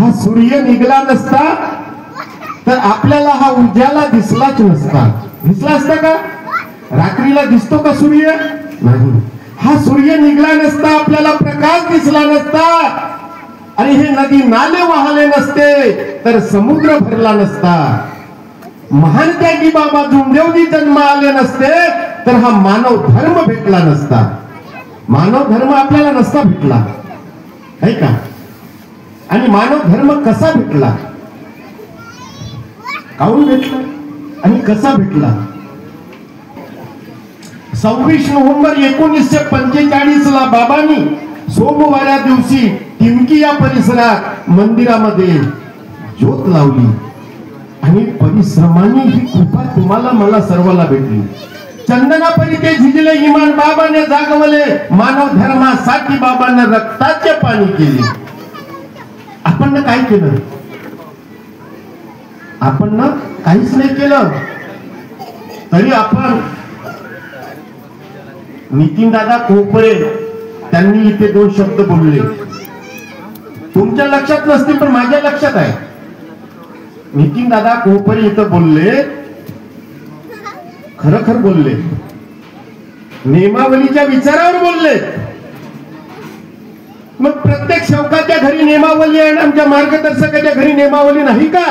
हा सूर्य निघला नसता तर आपल्याला हा उजाला दिसलाच नसता. दिसला असता का? रात्रीला दिसतो का सूर्य? नाही. हा सूर्य निघला नसता आपल्याला प्रकाश दिसला नसता आणि हे नदी नाले वाहले नसते तर समुद्र भरला नसता. महान त्यागी बाबा जुमदेवजी जन्म आले नसते तर हा मानव धर्म भेटला नसता. मानव धर्म आपल्याला नसता भेटला है का? आणि मानव धर्म कसा भेटला? काहून भेटला आणि कसा भेटला? 26 नोव्हेंबर 1945 ला बाबांनी सोमवारा दिवशी टिमकी या परिसरात मंदिरामध्ये ज्योत लावली आणि परिश्रमाने ही कृपा तुम्हाला मला सर्वाला भेटली. चंदनापरी ते झिजले इमान बाबाने जागवले. मानव धर्मासाठी बाबांना रक्ताचे पाणी केले. आपण काय केलं? आपण काहीच नाही केलं. तरी आपण नितीन दादा कोपरे त्यांनी इथे 2 शब्द बोलले. तुमच्या लक्षात नसतील पण माझ्या लक्षात आहे. नितीन दादा कोपरे इथं बोलले, खरखर बोलले, नियमावलीच्या विचारावर बोलले. मग प्रत्येक सेवकाच्या घरी नियमावली आहे आणि आमच्या मार्गदर्शकाच्या घरी नियमावली नाही का?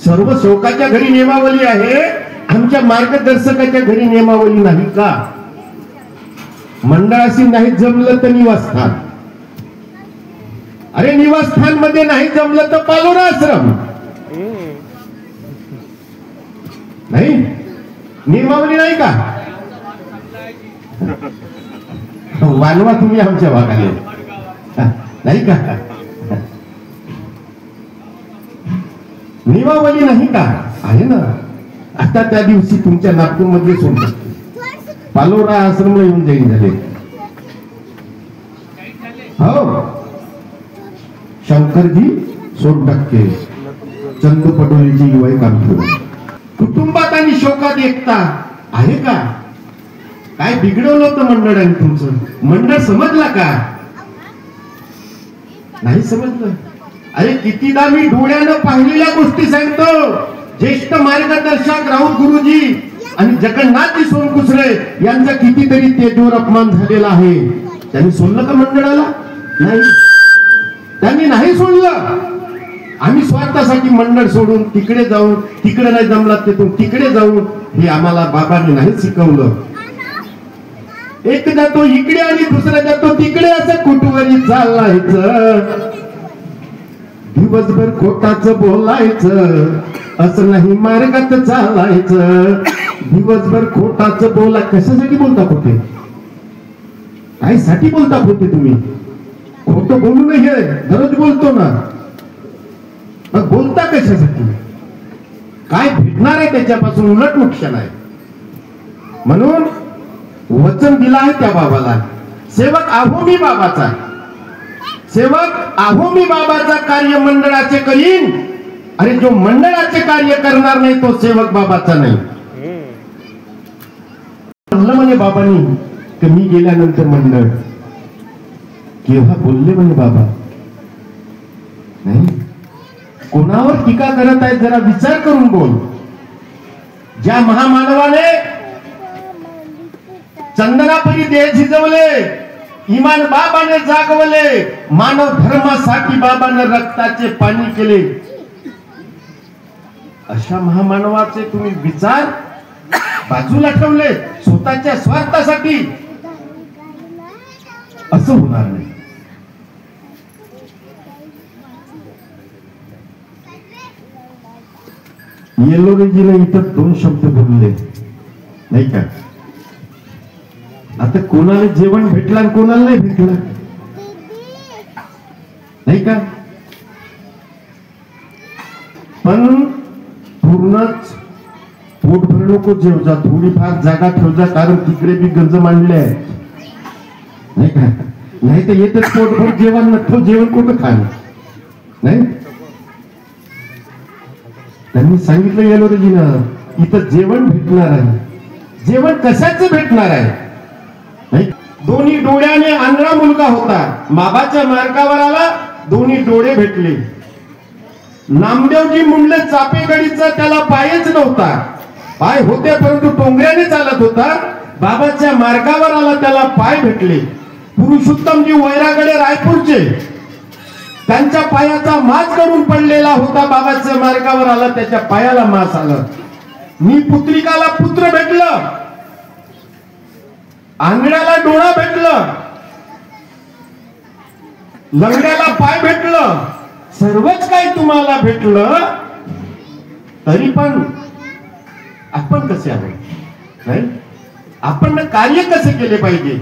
सर्व सेवकाच्या घरी नियमावली आहे, आमच्या मार्गदर्शकाच्या घरी नियमावली नाही का? मंडळाशी नाही जमलं तर निवासस्थान. अरे निवासस्थान मध्ये नाही जमलं तर पालोरा आश्रम नाही. नियमावली नाही का? वानवा तुम्ही आमच्या भागाले नाही का? नियमावली नाही का? आहे ना. आता त्या दिवशी तुमच्या नागपूर मध्ये सोडतात पालोरा आश्रम येऊन जाईन झाले. हो शंकरजी सोनटक्के चंदू पटोलेची युवाई काम ठेवलं. कुटुंबात आणि शोकात एकता आहे का? काय बिघडवलं होतं मंडळाने तुमचं? मंडळ समजला का? नाही समजलं. अरे कितीदा मी डोळ्यानं पाहिलेल्या गोष्टी सांगतो. ज्येष्ठ मार्गदर्शक राऊत गुरुजी आणि जगन्नाथजी सोनकुसरे यांचा कितीतरी तेजोर अपमान झालेला आहे. त्यांनी सोडलं का मंडळाला? नाही, त्यांनी नाही सोडलं. आम्ही स्वार्थासाठी मंडळ सोडून तिकडे जाऊन, तिकडे नाही जमला तिथून तिकडे जाऊन, हे आम्हाला बाबांनी नाही शिकवलं. एक जातो इकडे आणि दुसरा जातो तिकडे असं कुठवरी चालायचं. दिवसभर खोटाच बोलायचं असं नाही मार्गात चालायचं. दिवसभर खोटाच बोला. कशासाठी बोलता खोटे? काय साठी बोलता खोटे तुम्ही? खोटं बोलू नये, दररोज बोलतो ना. मग बोलता कशासाठी? काय भेटणार आहे त्याच्यापासून? उलट नुकसान आहे. म्हणून वचन दिलं आहे त्या बाबाला, सेवक आहो मी बाबाचा. सेवक आहो मी बाबाचा, कार्य मंडळाचे करीन. अरे जो मंडळाचे कार्य करणार नाही तो सेवक बाबाचा नाही. म्हणलं म्हणे बाबांनी की मी गेल्यानंतर मंडळ केव्हा बोलले म्हणे बाबा? नाही. कोणावर टीका करत आहे जरा विचार करून बोल. ज्या महामानवाने चंदनापरी देह झिजवले, इमान बाबाने जागवले, मानव धर्मासाठी बाबाने रक्ताचे पाणी केले, अशा महामानवाचे तुम्ही विचार बाजूला ठेवले स्वतःच्या स्वार्थासाठी. असं होणार नाही. येलोरेजीने इथं 2 शब्द बोलले नाही का? आता कोणाला जेवण भेटलं आणि कोणाला नाही भेटलं नाही का? पण पूर्णच पोट भर नको जेव जा, थोडीफार जागा ठेव जा, कारण तिकडे बी गंज मांडले आहेत नाही का? नाही तर येतच पोटभर जेवण नसतो. जेवण कुठं खाणं नाही. त्यांनी सांगितलं येलोरेजीनं इथं जेवण भेटणार आहे. जेवण कशाच भेटणार आहे? दोन्ही डोळ्याने आंधळा मुलगा होता, बाबाच्या मार्गावर आला, दोन्ही डोळे भेटले. नामदेवजी मुंडले चापेगडीचा त्याला पायच नव्हता, पाय होते परंतु टोंगऱ्याने चालत होता. बाबाच्या मार्गावर आला, त्याला पाय भेटले. पुरुषोत्तमजी वैरागडे रायपूरचे, त्यांच्या पायाचा मास करून पडलेला होता, बाबाच्या मार्गावर आला, त्याच्या पायाला मास आला. मी पुत्रिकाला पुत्र भेटलं, आंधळ्याला डोळा भेटलं, लंगड्याला पाय भेटलं, सर्वच काही तुम्हाला भेटलं, तरी पण आपण कसे आहोत? नाही, आपण कार्य कसे केले पाहिजे